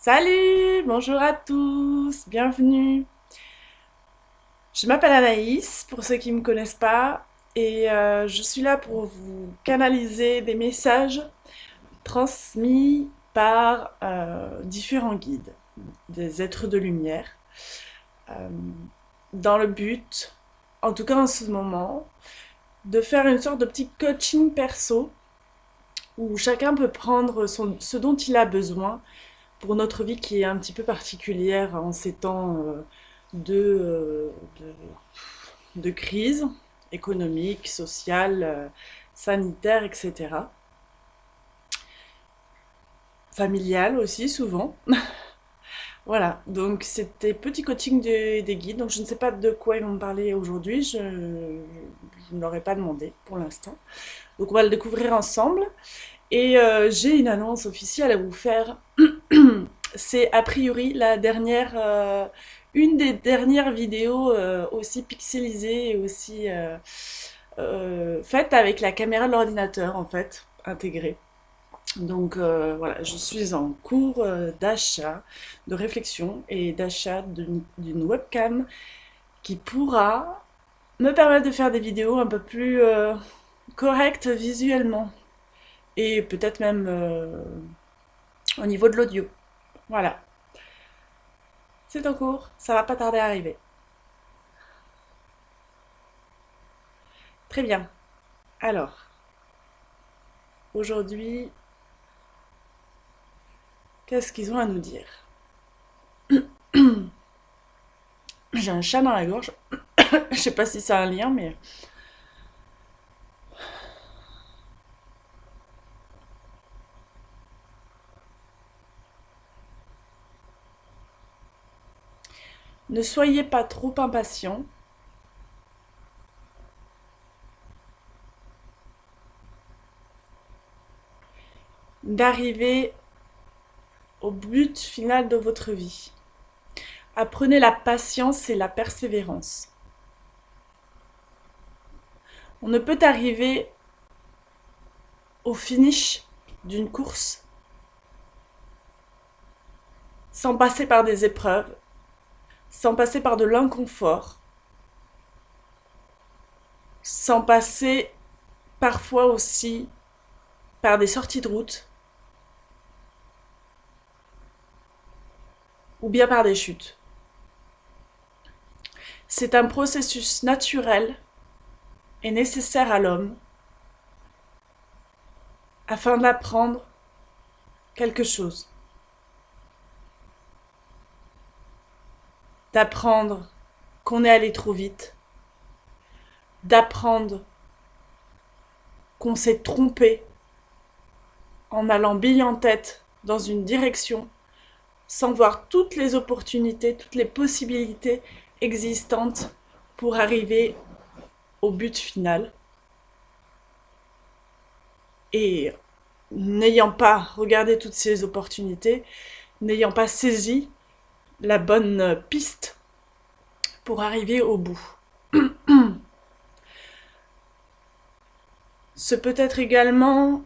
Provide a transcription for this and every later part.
Salut, bonjour à tous, bienvenue. Je m'appelle Anaïs, pour ceux qui ne me connaissent pas, et je suis là pour vous canaliser des messages transmis par différents guides, des êtres de lumière, euh, dans le but, en tout cas en ce moment, de faire une sorte de petit coaching perso où chacun peut prendre ce dont il a besoin pour notre vie qui est un petit peu particulière en ces temps de, euh, de crise économique, sociale, sanitaire, etc. Familiale aussi souvent. Voilà, donc c'était petit coaching des guides. Donc je ne sais pas de quoi ils vont me parler aujourd'hui, je ne leur ai pas demandé pour l'instant. Donc on va le découvrir ensemble. Et j'ai une annonce officielle à vous faire. C'est a priori une des dernières vidéos aussi pixelisées et aussi faite avec la caméra de l'ordinateur en fait, intégrée. Donc voilà, je suis en cours d'achat, de réflexion et d'achat d'une webcam qui pourra me permettre de faire des vidéos un peu plus correctes visuellement et peut-être même au niveau de l'audio. Voilà, c'est en cours, ça va pas tarder à arriver. Très bien. Alors, aujourd'hui, qu'est-ce qu'ils ont à nous dire? J'ai un chat dans la gorge. Je sais pas si ça a un lien, mais ne soyez pas trop impatient. D'arriver au but final de votre vie. Apprenez la patience et la persévérance. On ne peut arriver au finish d'une course sans passer par des épreuves, sans passer par de l'inconfort, sans passer parfois aussi par des sorties de route ou bien par des chutes. C'est un processus naturel et nécessaire à l'homme afin d'apprendre quelque chose. D'apprendre qu'on est allé trop vite, d'apprendre qu'on s'est trompé en allant bille en tête dans une direction sans voir toutes les opportunités, toutes les possibilités existantes pour arriver au but final. Et n'ayant pas regardé toutes ces opportunités, n'ayant pas saisi la bonne piste pour arriver au bout. Ce peut être également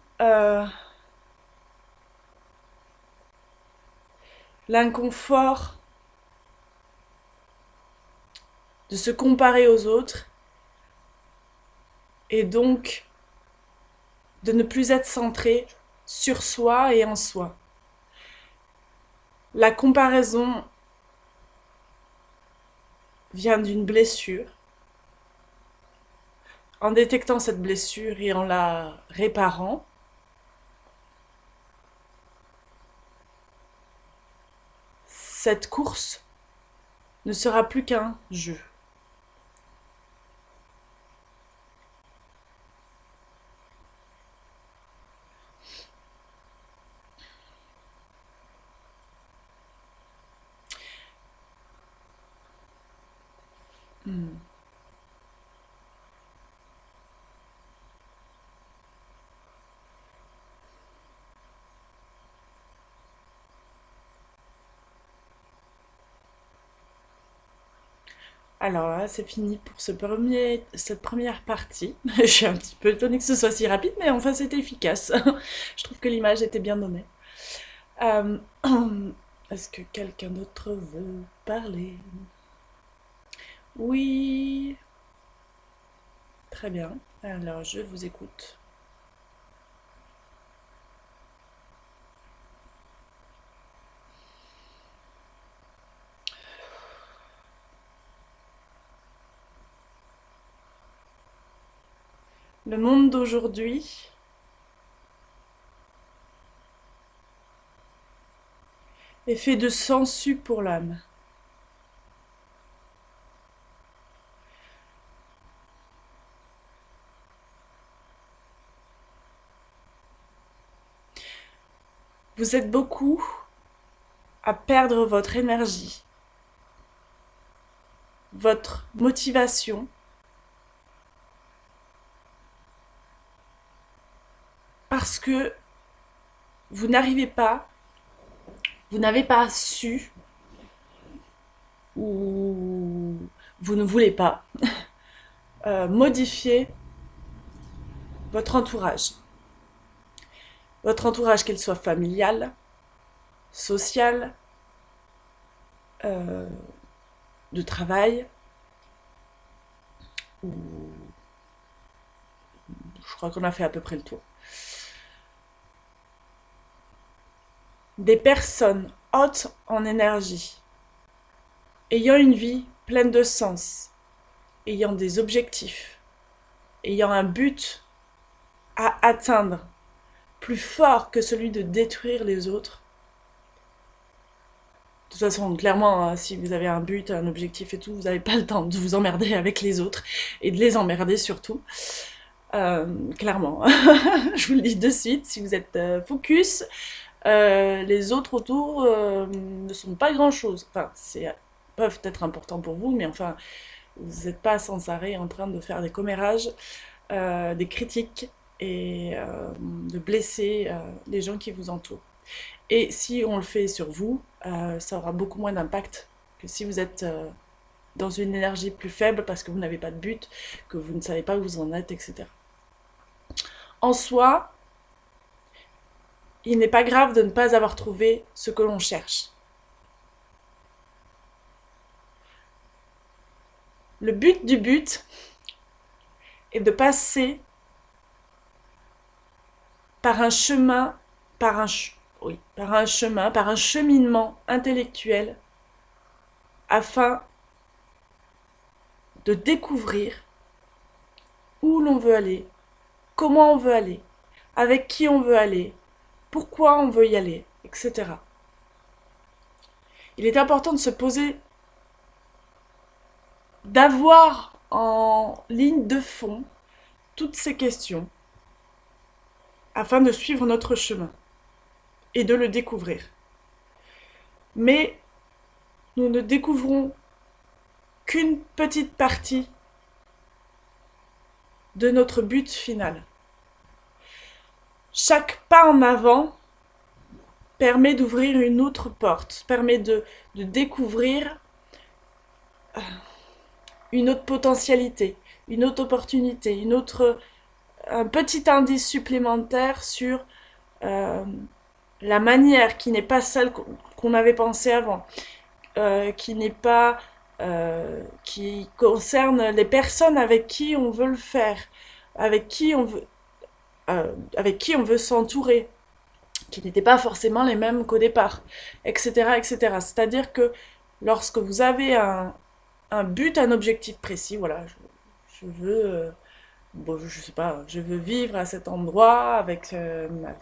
l'inconfort de se comparer aux autres et donc de ne plus être centré sur soi et en soi. La comparaison vient d'une blessure. En détectant cette blessure et en la réparant, cette course ne sera plus qu'un jeu. Hmm. Alors là, c'est fini pour cette première partie. Je suis un petit peu étonnée que ce soit si rapide, mais enfin c'était efficace. Je trouve que l'image était bien donnée. Euh, Est-ce que quelqu'un d'autre veut parler? Oui, très bien. Alors, je vous écoute. Le monde d'aujourd'hui est fait de sangsues pour l'âme. Vous êtes beaucoup à perdre votre énergie, votre motivation, parce que vous n'arrivez pas, vous n'avez pas su, ou vous ne voulez pas modifier votre entourage. Votre entourage, qu'il soit familial, social, euh, de travail, ou je crois qu'on a fait à peu près le tour. Des personnes hautes en énergie, ayant une vie pleine de sens, ayant des objectifs, ayant un but à atteindre, plus fort que celui de détruire les autres. De toute façon, clairement, hein, si vous avez un but, un objectif et tout, vous n'avez pas le temps de vous emmerder avec les autres et de les emmerder surtout. Clairement, je vous le dis de suite, si vous êtes focus, les autres autour ne sont pas grand-chose. Enfin, peuvent être importants pour vous, mais enfin, vous n'êtes pas sans arrêt en train de faire des commérages, des critiques et de blesser les gens qui vous entourent. Et si on le fait sur vous, ça aura beaucoup moins d'impact que si vous êtes dans une énergie plus faible parce que vous n'avez pas de but, que vous ne savez pas où vous en êtes, etc. En soi, il n'est pas grave de ne pas avoir trouvé ce que l'on cherche. Le but du but est de passer par un chemin, par un chemin, par un cheminement intellectuel afin de découvrir où l'on veut aller, comment on veut aller, avec qui on veut aller, pourquoi on veut y aller, etc. Il est important de se poser, d'avoir en ligne de fond toutes ces questions afin de suivre notre chemin et de le découvrir. Mais nous ne découvrons qu'une petite partie de notre but final. Chaque pas en avant permet d'ouvrir une autre porte, permet de découvrir une autre potentialité, une autre opportunité, un petit indice supplémentaire sur la manière qui n'est pas celle qu'on avait pensée avant, qui n'est pas qui concerne les personnes avec qui on veut le faire, avec qui on veut s'entourer, qui n'étaient pas forcément les mêmes qu'au départ, etc., etc. C'est-à-dire que lorsque vous avez un but, un objectif précis, voilà, je veux, bon, je sais pas, je veux vivre à cet endroit avec ma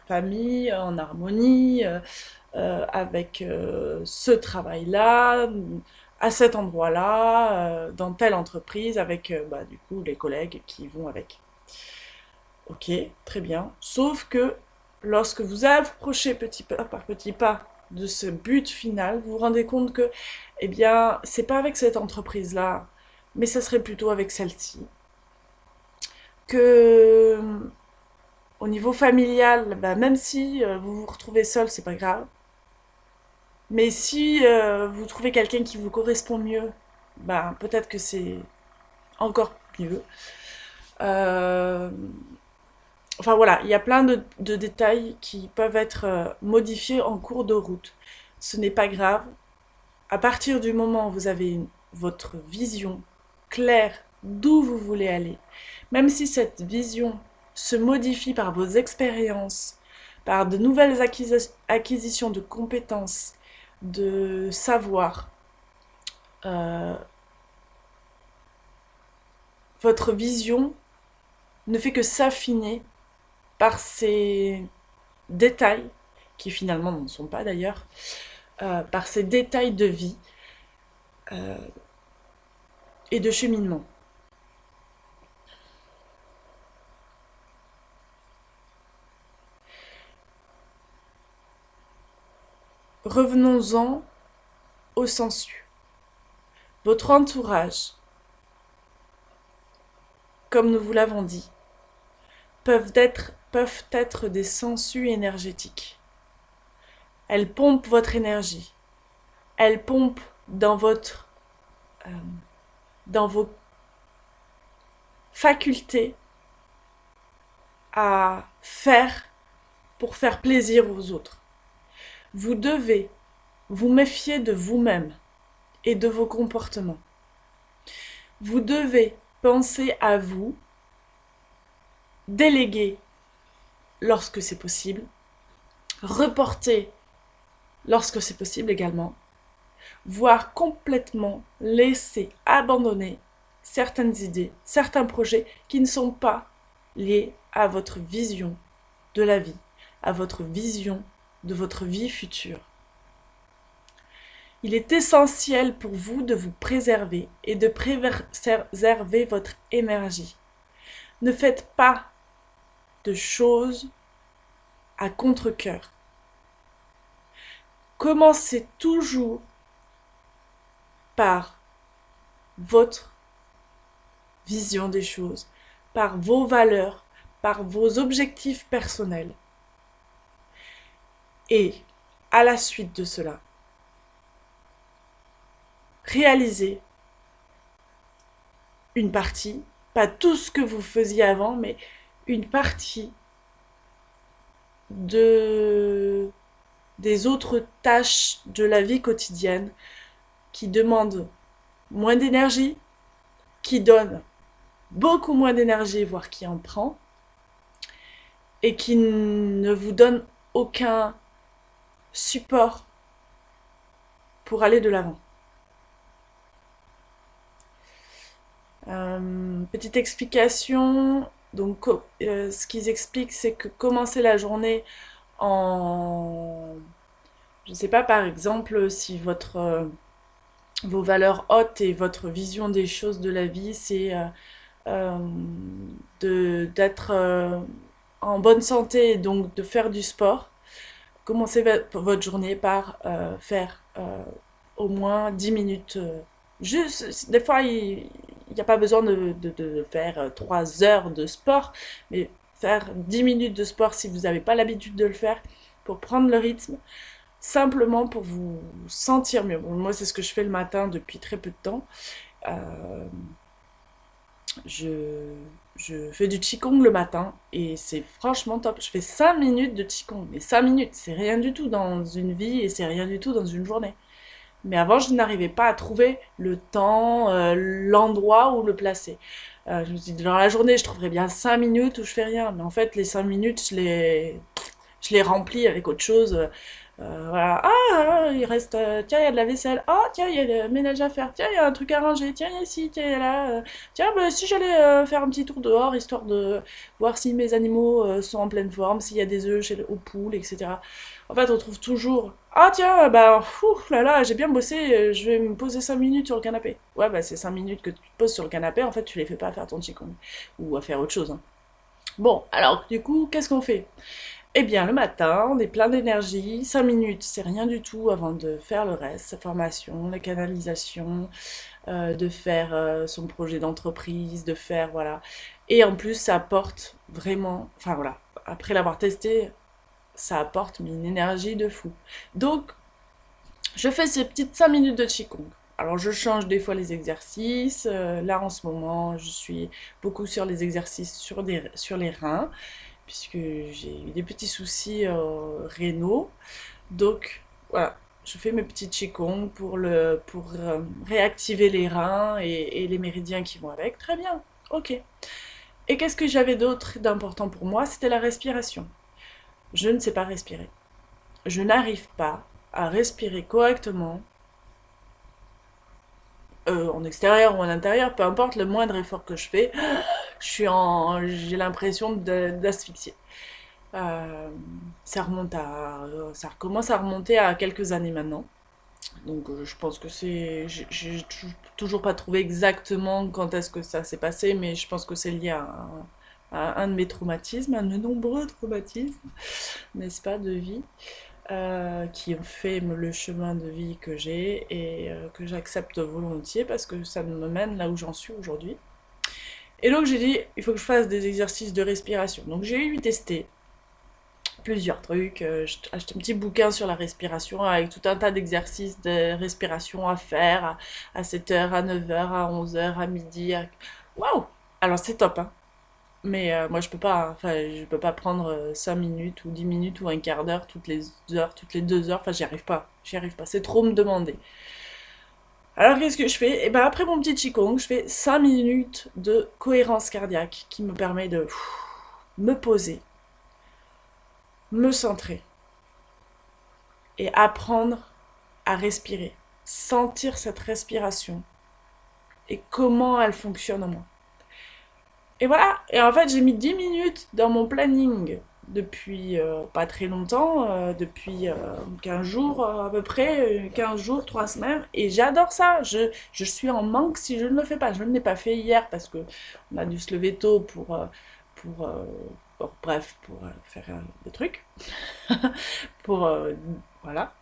famille en harmonie, avec ce travail-là, à cet endroit-là, dans telle entreprise, avec du coup les collègues qui vont avec. Ok, très bien. Sauf que lorsque vous approchez petit pas par petit pas de ce but final, vous vous rendez compte que, eh bien, c'est pas avec cette entreprise-là, mais ça serait plutôt avec celle-ci. Que au niveau familial, même si vous vous retrouvez seul, c'est pas grave. Mais si vous trouvez quelqu'un qui vous correspond mieux, peut-être que c'est encore mieux. Euh, Enfin voilà, il y a plein de détails qui peuvent être modifiés en cours de route. ce n'est pas grave. À partir du moment où vous avez votre vision claire d'où vous voulez aller, même si cette vision se modifie par vos expériences, par de nouvelles acquisitions de compétences, de savoir, euh, votre vision ne fait que s'affiner par ces détails, qui finalement n'en sont pas d'ailleurs, par ces détails de vie euh, et de cheminement. Revenons-en au sensu. Votre entourage, comme nous vous l'avons dit, peuvent être des sangsues énergétiques. Elles pompent votre énergie. Elles pompent euh, dans vos facultés à faire pour faire plaisir aux autres. Vous devez vous méfier de vous-même et de vos comportements. Vous devez penser à vous, déléguer lorsque c'est possible, reporter lorsque c'est possible également, voire complètement laisser abandonner certaines idées, certains projets qui ne sont pas liés à votre vision de la vie, à votre vision de votre vie future. Il est essentiel pour vous de vous préserver et de préserver votre énergie. Ne faites pas de choses à contre-cœur. Commencez toujours par votre vision des choses, par vos valeurs, par vos objectifs personnels. Et à la suite de cela, réalisez une partie, pas tout ce que vous faisiez avant, mais une partie des autres tâches de la vie quotidienne qui demandent moins d'énergie, qui donnent beaucoup moins d'énergie, voire qui en prend, et qui ne vous donnent aucun support pour aller de l'avant. Petite explication, donc ce qu'ils expliquent, c'est que commencer la journée en, je ne sais pas, par exemple, si vos valeurs hautes et votre vision des choses de la vie, c'est d'être en bonne santé et donc de faire du sport. Commencez votre journée par faire au moins 10 minutes. Juste, des fois, il n'y a pas besoin de faire 3 heures de sport, mais faire 10 minutes de sport si vous n'avez pas l'habitude de le faire, pour prendre le rythme, simplement pour vous sentir mieux. Bon, moi, c'est ce que je fais le matin depuis très peu de temps. Euh, je fais du Qigong le matin et c'est franchement top. Je fais 5 minutes de Qigong, mais 5 minutes, c'est rien du tout dans une vie et c'est rien du tout dans une journée. Mais avant, je n'arrivais pas à trouver le temps, l'endroit où le placer. Je me suis dit, dans la journée, je trouverais bien 5 minutes où je fais rien. Mais en fait, les 5 minutes, je les remplis avec autre chose. Voilà. Il reste. Tiens, il y a de la vaisselle. Ah, tiens, il y a le ménage à faire. Tiens, il y a un truc à ranger. Tiens, il y a ici. Tiens, il y a là. Tiens, bah, si j'allais faire un petit tour dehors, histoire de voir si mes animaux sont en pleine forme, s'il y a des œufs aux poules, etc. En fait, on trouve toujours. Ah, tiens, bah, là là, j'ai bien bossé, je vais me poser 5 minutes sur le canapé. Ouais, bah, c'est 5 minutes que tu te poses sur le canapé, en fait, tu les fais pas à faire ton qigong. Ou à faire autre chose, hein. Bon, alors, du coup, qu'est-ce qu'on fait? Eh bien, le matin, on est plein d'énergie. 5 minutes, c'est rien du tout avant de faire le reste, sa formation, la canalisation, de faire son projet d'entreprise, de faire, voilà. Et en plus, ça apporte vraiment, enfin voilà, après l'avoir testé, ça apporte une énergie de fou. Donc, je fais ces petites 5 minutes de Qigong. Alors, je change des fois les exercices. Là, en ce moment, je suis beaucoup sur les exercices sur les reins, puisque j'ai eu des petits soucis rénaux. Donc, voilà. je fais mes petits qigong pour réactiver les reins et les méridiens qui vont avec. Très bien, ok. Et qu'est-ce que j'avais d'autre d'important pour moi? C'était la respiration. Je ne sais pas respirer. Je n'arrive pas à respirer correctement, en extérieur ou en intérieur, peu importe, le moindre effort que je fais, j'ai l'impression d'asphyxier. Euh, ça recommence à remonter à quelques années maintenant. Donc je pense que j'ai toujours pas trouvé exactement quand est-ce que ça s'est passé, mais je pense que c'est lié à un de mes traumatismes, un de nombreux traumatismes, n'est-ce pas, de vie, qui ont fait le chemin de vie que j'ai et que j'accepte volontiers parce que ça me mène là où j'en suis aujourd'hui. Et donc j'ai dit, il faut que je fasse des exercices de respiration. Donc j'ai eu testé plusieurs trucs. J'ai acheté un petit bouquin sur la respiration avec tout un tas d'exercices de respiration à faire à 7h, à 9h, à 11h, à midi. Waouh! Alors c'est top, hein. Mais moi je peux pas, hein. Enfin je peux pas prendre 5 minutes ou 10 minutes ou un quart d'heure toutes les heures, toutes les 2 heures. Enfin j'y arrive pas. C'est trop me demander. Alors qu'est-ce que je fais? Et ben après mon petit qigong, je fais 5 minutes de cohérence cardiaque qui me permet de me poser, me centrer et apprendre à respirer, sentir cette respiration et comment elle fonctionne en moi. Et voilà, et en fait j'ai mis 10 minutes dans mon planning depuis pas très longtemps, depuis 15 jours à peu près, 15 jours, 3 semaines, et j'adore ça, je suis en manque si je ne le fais pas. Je ne l'ai pas fait hier parce que on a dû se lever tôt pour bon, bref, pour faire des trucs, pour, voilà.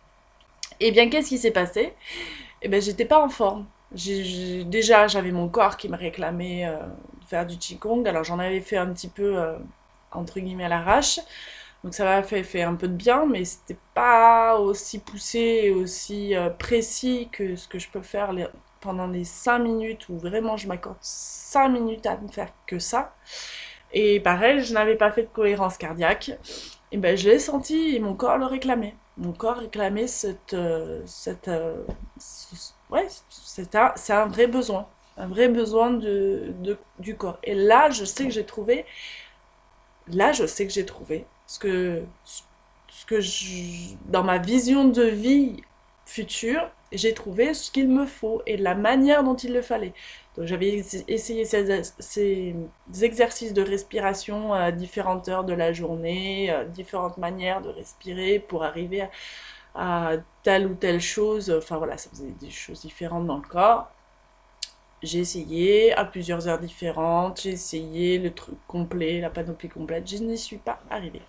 Et bien qu'est-ce qui s'est passé? Eh ben, j'étais pas en forme. Déjà, j'avais mon corps qui me réclamait de faire du qigong. Alors, j'en avais fait un petit peu, entre guillemets, à l'arrache. Donc, ça m'a fait un peu de bien, mais c'était pas aussi poussé et aussi précis que ce que je peux faire pendant les 5 minutes où vraiment je m'accorde 5 minutes à ne faire que ça. Et pareil, je n'avais pas fait de cohérence cardiaque. Et ben, je l'ai senti et mon corps le réclamait. Mon corps réclamait ouais, c'est un vrai besoin. Un vrai besoin du corps. Et là, je sais que j'ai trouvé, dans ma vision de vie future, j'ai trouvé ce qu'il me faut et la manière dont il le fallait. Donc j'avais essayé ces exercices de respiration à différentes heures de la journée, différentes manières de respirer pour arriver à telle ou telle chose. Enfin voilà, ça faisait des choses différentes dans le corps. J'ai essayé à plusieurs heures différentes, j'ai essayé le truc complet, la panoplie complète, je n'y suis pas arrivée.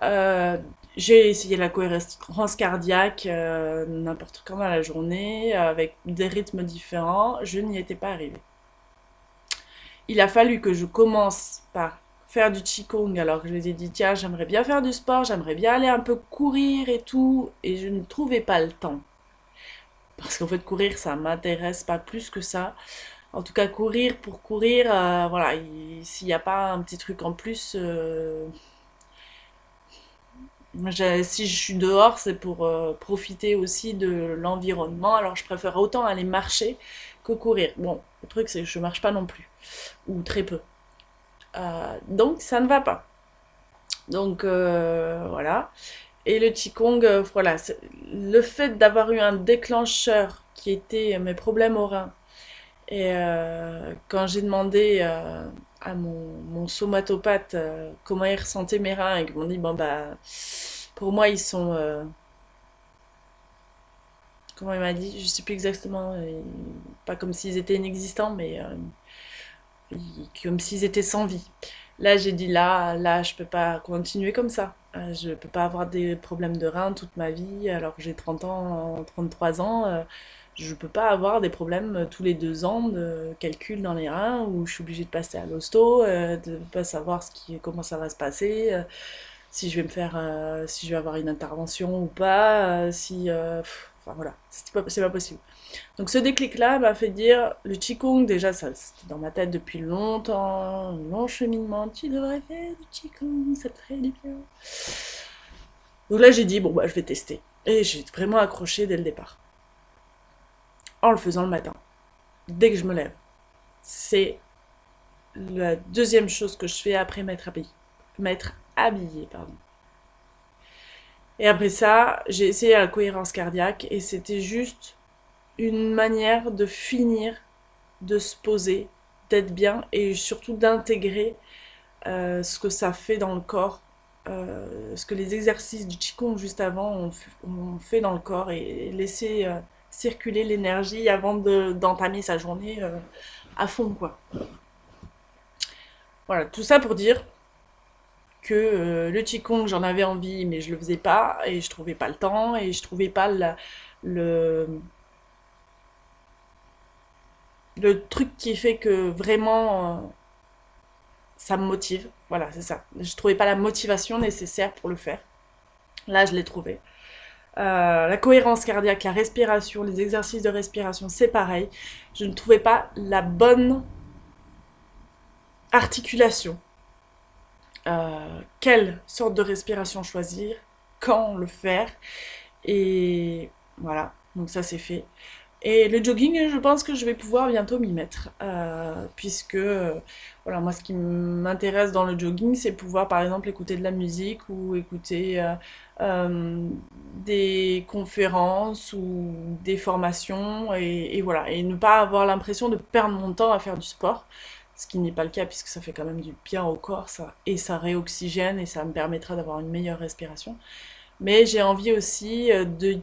Euh, j'ai essayé la cohérence cardiaque n'importe quand dans la journée, avec des rythmes différents, je n'y étais pas arrivée. Il a fallu que je commence par faire du qigong, alors que je les ai dit, tiens, j'aimerais bien faire du sport, j'aimerais bien aller un peu courir et tout, et je ne trouvais pas le temps. Parce qu'en fait, courir, ça m'intéresse pas plus que ça. En tout cas, courir pour courir, voilà, s'il n'y a pas un petit truc en plus, si je suis dehors, c'est pour profiter aussi de l'environnement. Alors, je préfère autant aller marcher que courir. Bon, le truc, c'est que je marche pas non plus, ou très peu. Donc, ça ne va pas. Donc, voilà. Et le Qigong, voilà, le fait d'avoir eu un déclencheur qui était mes problèmes aux reins. Et quand j'ai demandé à mon somatopathe comment il ressentait mes reins, et qu'ils m'ont dit, bon, bah, pour moi, ils sont. Comment il m'a dit? Je sais plus exactement. Pas comme s'ils étaient inexistants, mais comme s'ils étaient sans vie. Là, j'ai dit, là, je peux pas continuer comme ça. Je peux pas avoir des problèmes de reins toute ma vie, alors que j'ai 30 ans, 33 ans. Je peux pas avoir des problèmes tous les 2 ans de calcul dans les reins où je suis obligée de passer à l'hosto, de pas savoir comment ça va se passer, si je vais si je vais avoir une intervention ou pas, enfin voilà, c'est pas possible. Donc ce déclic-là m'a fait dire, le Qigong, déjà ça c'était dans ma tête depuis longtemps, un long cheminement, tu devrais faire du Qigong, ça te ferait du bien. Donc là j'ai dit, bon bah je vais tester. Et j'ai vraiment accroché dès le départ. En le faisant le matin, dès que je me lève. C'est la deuxième chose que je fais après m'être habillée. M'être habillée, pardon. Et après ça, j'ai essayé la cohérence cardiaque et c'était juste une manière de finir, de se poser, d'être bien et surtout d'intégrer ce que ça fait dans le corps, ce que les exercices du Qigong juste avant ont fait dans le corps et laisser circuler l'énergie avant d'entamer sa journée à fond, quoi. Voilà, tout ça pour dire que le Qigong, j'en avais envie, mais je le faisais pas, et je trouvais pas le temps, et je trouvais pas le, le truc qui fait que vraiment ça me motive. Voilà, c'est ça. Je trouvais pas la motivation nécessaire pour le faire. Là, je l'ai trouvé. La cohérence cardiaque, la respiration, les exercices de respiration, c'est pareil. Je ne trouvais pas la bonne articulation. Quelle sorte de respiration choisir, quand le faire, et voilà, donc ça c'est fait. Et le jogging, je pense que je vais pouvoir bientôt m'y mettre, puisque voilà, moi ce qui m'intéresse dans le jogging, c'est pouvoir par exemple écouter de la musique ou écouter des conférences ou des formations et voilà, et ne pas avoir l'impression de perdre mon temps à faire du sport, ce qui n'est pas le cas puisque ça fait quand même du bien au corps, ça, et ça réoxygène et ça me permettra d'avoir une meilleure respiration. Mais j'ai envie aussi de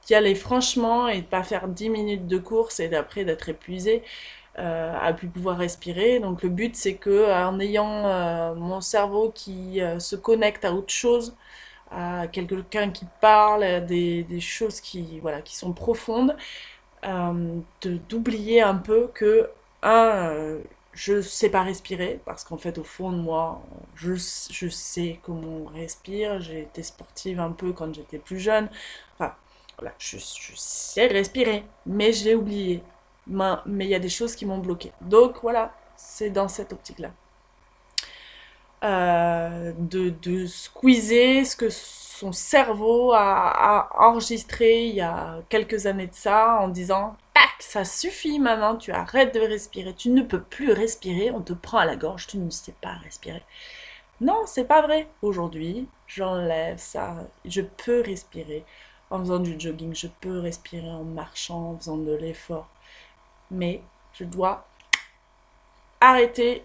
d'y aller franchement et de pas faire 10 minutes de course et d'après d'être épuisé, à plus pouvoir respirer. Donc le but c'est que en ayant mon cerveau qui se connecte à autre chose, à quelqu'un qui parle, des choses qui, voilà, qui sont profondes, d'oublier un peu que, je sais pas respirer, parce qu'en fait, au fond de moi, je sais comment on respire, j'ai été sportive un peu quand j'étais plus jeune, enfin, voilà, je sais respirer, mais j'ai oublié. Mais il y a des choses qui m'ont bloqué. Donc voilà, c'est dans cette optique-là. De squeezer ce que son cerveau a enregistré il y a quelques années de ça en disant tac, ça suffit maintenant, tu arrêtes de respirer, tu ne peux plus respirer, on te prend à la gorge, tu ne sais pas respirer. Non, c'est pas vrai. Aujourd'hui, j'enlève ça, je peux respirer en faisant du jogging, je peux respirer en marchant, en faisant de l'effort, mais je dois arrêter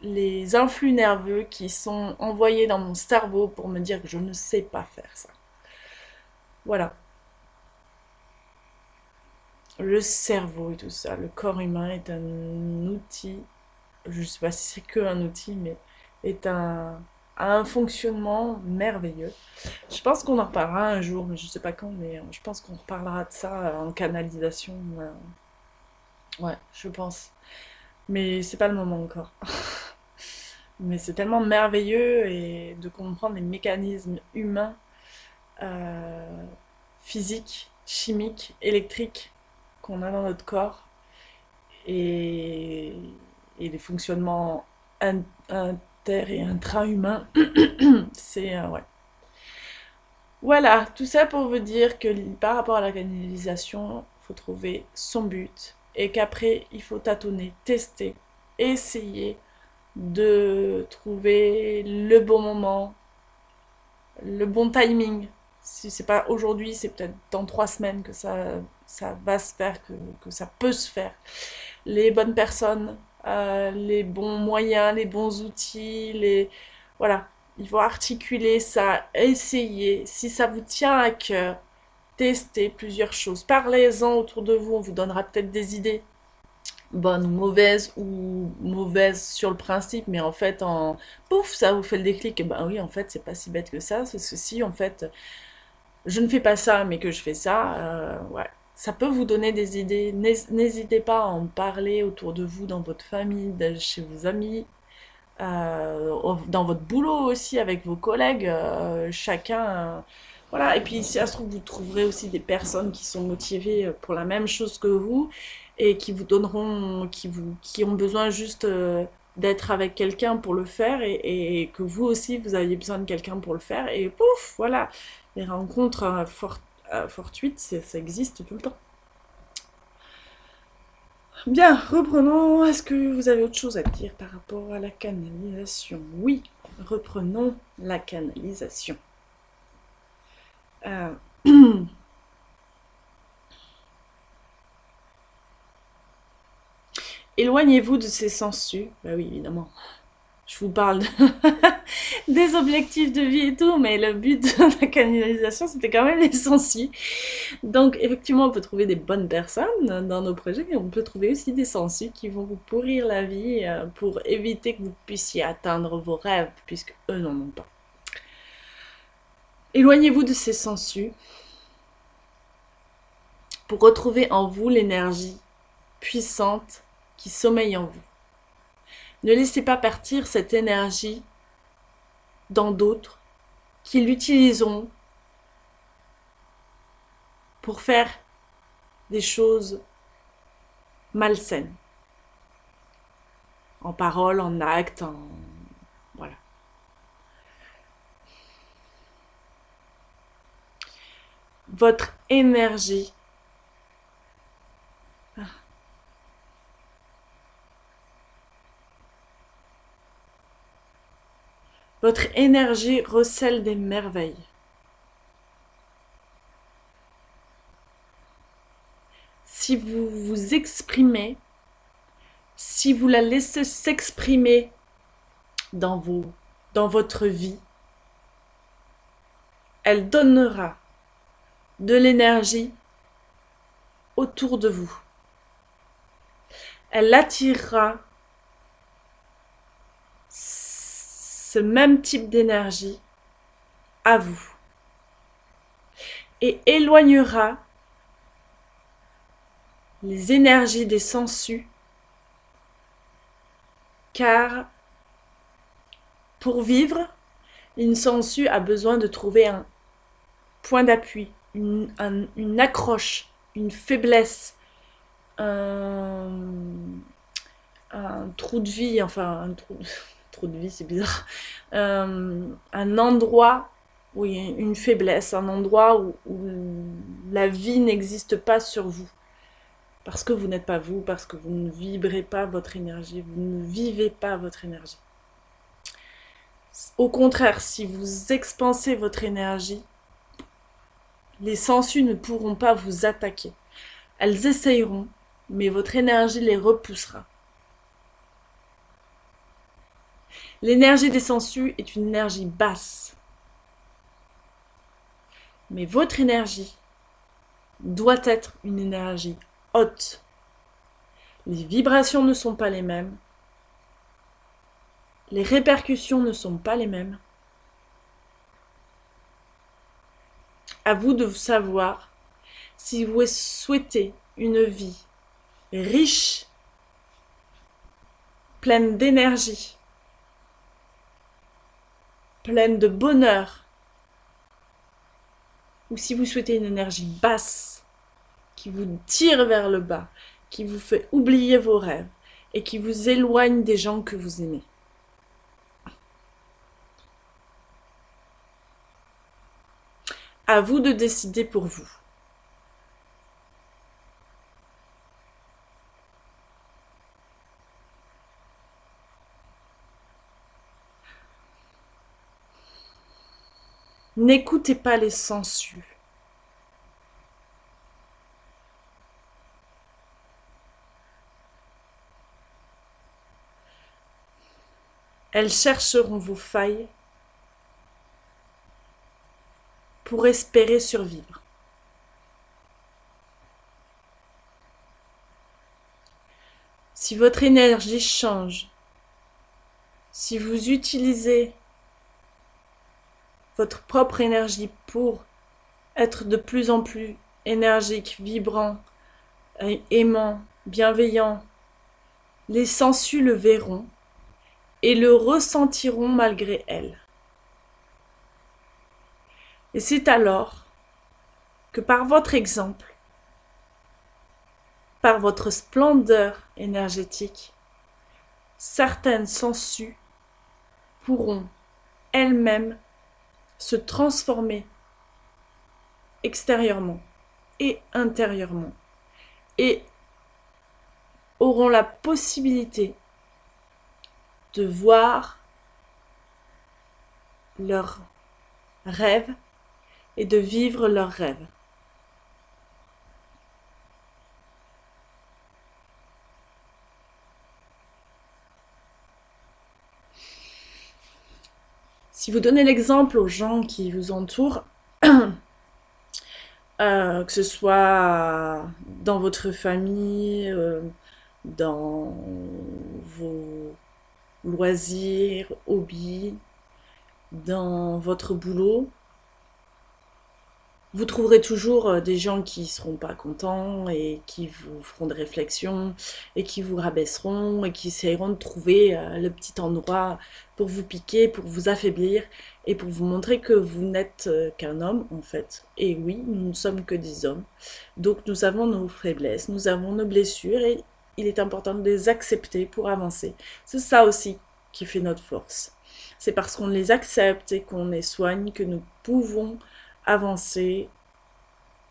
les influx nerveux qui sont envoyés dans mon cerveau pour me dire que je ne sais pas faire ça. Voilà. Le cerveau et tout ça, le corps humain est un outil, je ne sais pas si c'est que un outil, mais est a un fonctionnement merveilleux. Je pense qu'on en reparlera un jour, mais je ne sais pas quand, mais je pense qu'on reparlera de ça en canalisation. Ouais, je pense. Mais c'est pas le moment encore. Mais c'est tellement merveilleux et de comprendre les mécanismes humains, euh, physiques, chimiques, électriques qu'on a dans notre corps et, et les fonctionnements inter- et intra-humains. C'est ouais. Voilà, tout ça pour vous dire que par rapport à la canalisation, il faut trouver son but et qu'après il faut tâtonner, tester, essayer de trouver le bon moment, le bon timing. Si c'est pas aujourd'hui, c'est peut-être dans 3 semaines que ça va se faire, que ça peut se faire. Les bonnes personnes, les bons moyens, les bons outils, voilà. Il faut articuler ça, essayer. Si ça vous tient à cœur, testez plusieurs choses. Parlez-en autour de vous, on vous donnera peut-être des idées bonne ou mauvaise sur le principe, mais en fait, pouf, ça vous fait le déclic. Et ben oui, en fait, c'est pas si bête que ça. Parce que si, en fait, je ne fais pas ça, mais que je fais ça, ouais, ça peut vous donner des idées. N'hésitez pas à en parler autour de vous, dans votre famille, chez vos amis, dans votre boulot aussi, avec vos collègues, chacun. Voilà, et puis si ça se trouve, vous trouverez aussi des personnes qui sont motivées pour la même chose que vous et qui vous donneront, qui ont besoin juste d'être avec quelqu'un pour le faire et que vous aussi, vous aviez besoin de quelqu'un pour le faire. Et pouf, voilà, les rencontres fortuite, ça existe tout le temps. Bien, reprenons. Est-ce que vous avez autre chose à dire par rapport à la canalisation? Oui, reprenons la canalisation. Éloignez-vous de ces sangsues. Bah oui, évidemment. Je vous parle des objectifs de vie et tout, mais le but de la canalisation, c'était quand même les sangsues. Donc, effectivement, on peut trouver des bonnes personnes dans nos projets, mais on peut trouver aussi des sangsues qui vont vous pourrir la vie pour éviter que vous puissiez atteindre vos rêves, puisque eux n'en ont pas. Éloignez-vous de ces sangsues pour retrouver en vous l'énergie puissante qui sommeille en vous. Ne laissez pas partir cette énergie dans d'autres qui l'utiliseront pour faire des choses malsaines. En parole, en acte, voilà. Votre énergie recèle des merveilles. Si vous vous exprimez, si vous la laissez s'exprimer dans votre vie, elle donnera de l'énergie autour de vous. Elle attirera ce même type d'énergie à vous et éloignera les énergies des sangsues, car pour vivre, une sangsue a besoin de trouver un point d'appui, une accroche, une faiblesse, un trou de vie, enfin un trou de vie c'est bizarre, un endroit où il y a une faiblesse, un endroit où la vie n'existe pas sur vous. Parce que vous n'êtes pas vous, parce que vous ne vibrez pas votre énergie, vous ne vivez pas votre énergie. Au contraire, si vous expansez votre énergie, les sangsues ne pourront pas vous attaquer. Elles essayeront, mais votre énergie les repoussera. L'énergie des sangsues est une énergie basse. Mais votre énergie doit être une énergie haute. Les vibrations ne sont pas les mêmes. Les répercussions ne sont pas les mêmes. À vous de savoir si vous souhaitez une vie riche, pleine d'énergie, pleine de bonheur, ou si vous souhaitez une énergie basse qui vous tire vers le bas, qui vous fait oublier vos rêves et qui vous éloigne des gens que vous aimez. À vous de décider pour vous. N'écoutez pas les sangsues. Elles chercheront vos failles pour espérer survivre. Si votre énergie change, si vous utilisez votre propre énergie pour être de plus en plus énergique, vibrant, aimant, bienveillant, les sangsues le verront et le ressentiront malgré elles. Et c'est alors que par votre exemple, par votre splendeur énergétique, certaines sangsues pourront elles-mêmes se transformer extérieurement et intérieurement, et auront la possibilité de voir leurs rêves et de vivre leurs rêves. Si vous donnez l'exemple aux gens qui vous entourent, que ce soit dans votre famille, dans vos loisirs, hobbies, dans votre boulot, vous trouverez toujours des gens qui seront pas contents et qui vous feront des réflexions et qui vous rabaisseront et qui essayeront de trouver le petit endroit pour vous piquer, pour vous affaiblir et pour vous montrer que vous n'êtes qu'un homme en fait. Et oui, nous ne sommes que des hommes. Donc nous avons nos faiblesses, nous avons nos blessures et il est important de les accepter pour avancer. C'est ça aussi qui fait notre force. C'est parce qu'on les accepte et qu'on les soigne que nous pouvons avancer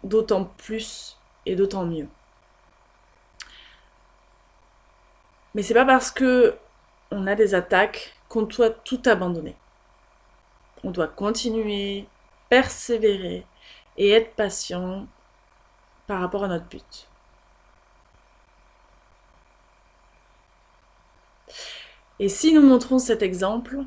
d'autant plus et d'autant mieux. Mais c'est pas parce que on a des attaques qu'on doit tout abandonner. On doit continuer, persévérer et être patient par rapport à notre but. Et si nous montrons cet exemple,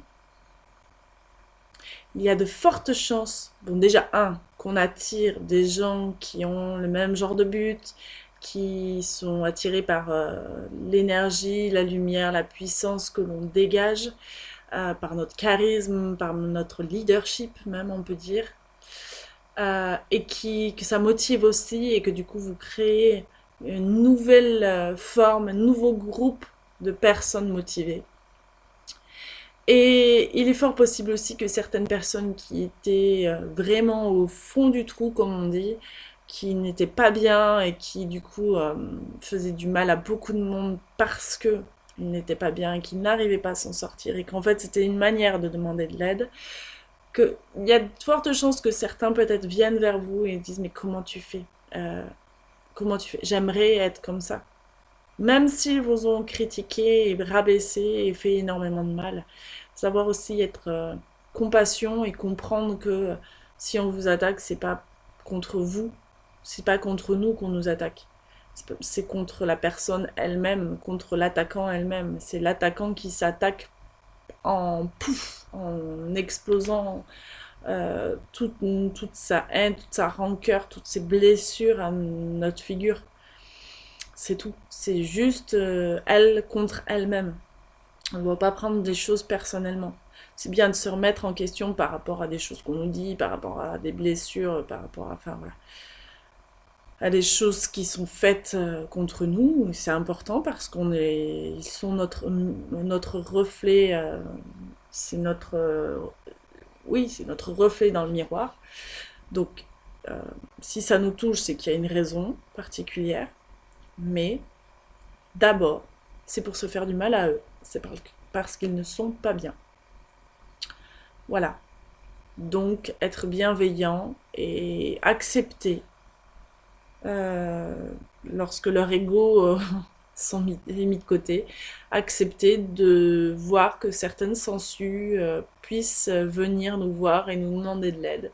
il y a de fortes chances, bon déjà qu'on attire des gens qui ont le même genre de but, qui sont attirés par l'énergie, la lumière, la puissance que l'on dégage, par notre charisme, par notre leadership même on peut dire, et que ça motive aussi et que du coup vous créez une nouvelle forme, un nouveau groupe de personnes motivées. Et il est fort possible aussi que certaines personnes qui étaient vraiment au fond du trou, comme on dit, qui n'étaient pas bien et qui du coup faisaient du mal à beaucoup de monde parce que ils n'étaient pas bien et qu'ils n'arrivaient pas à s'en sortir et qu'en fait c'était une manière de demander de l'aide, qu'il y a de fortes chances que certains peut-être viennent vers vous et disent mais comment tu fais comment tu fais? J'aimerais être comme ça. Même s'ils vous ont critiqué et rabaissé et fait énormément de mal, savoir aussi être compassion et comprendre que si on vous attaque, c'est pas contre vous, c'est pas contre nous qu'on nous attaque. C'est contre la personne elle-même, contre l'attaquant elle-même. C'est l'attaquant qui s'attaque en pouf, en explosant toute sa haine, toute sa rancœur, toutes ses blessures à notre figure. C'est tout. C'est juste elle contre elle-même. On ne doit pas prendre des choses personnellement. C'est bien de se remettre en question par rapport à des choses qu'on nous dit, par rapport à des blessures, par rapport à, enfin, voilà, à des choses qui sont faites contre nous. C'est important parce ils sont notre reflet, c'est notre, oui, c'est notre reflet dans le miroir. Donc, si ça nous touche, c'est qu'il y a une raison particulière. Mais d'abord, c'est pour se faire du mal à eux. C'est parce qu'ils ne sont pas bien. Voilà. Donc, être bienveillant et accepter lorsque leur ego est mis de côté, accepter de voir que certaines sangsues puissent venir nous voir et nous demander de l'aide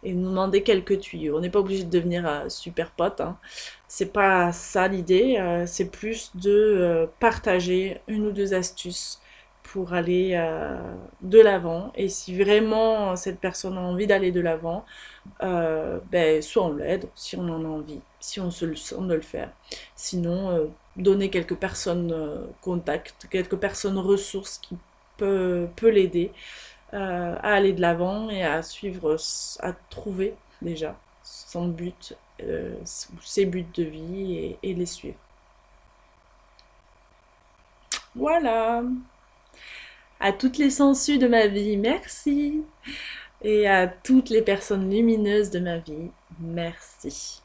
et nous demander quelques tuyaux. On n'est pas obligé de devenir super pote, hein. C'est pas ça l'idée, c'est plus de partager une ou deux astuces pour aller de l'avant. Et si vraiment cette personne a envie d'aller de l'avant, ben, soit on l'aide, si on en a envie, si on se le sent de le faire. Sinon, donner quelques personnes contact, quelques personnes ressources qui peut l'aider à aller de l'avant et à suivre, à trouver déjà son but, ses buts de vie et les suivre. Voilà. À toutes les sangsues de ma vie, merci. Et à toutes les personnes lumineuses de ma vie, merci.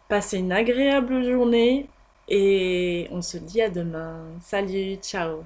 Passez une agréable journée et on se dit à demain. Salut, ciao.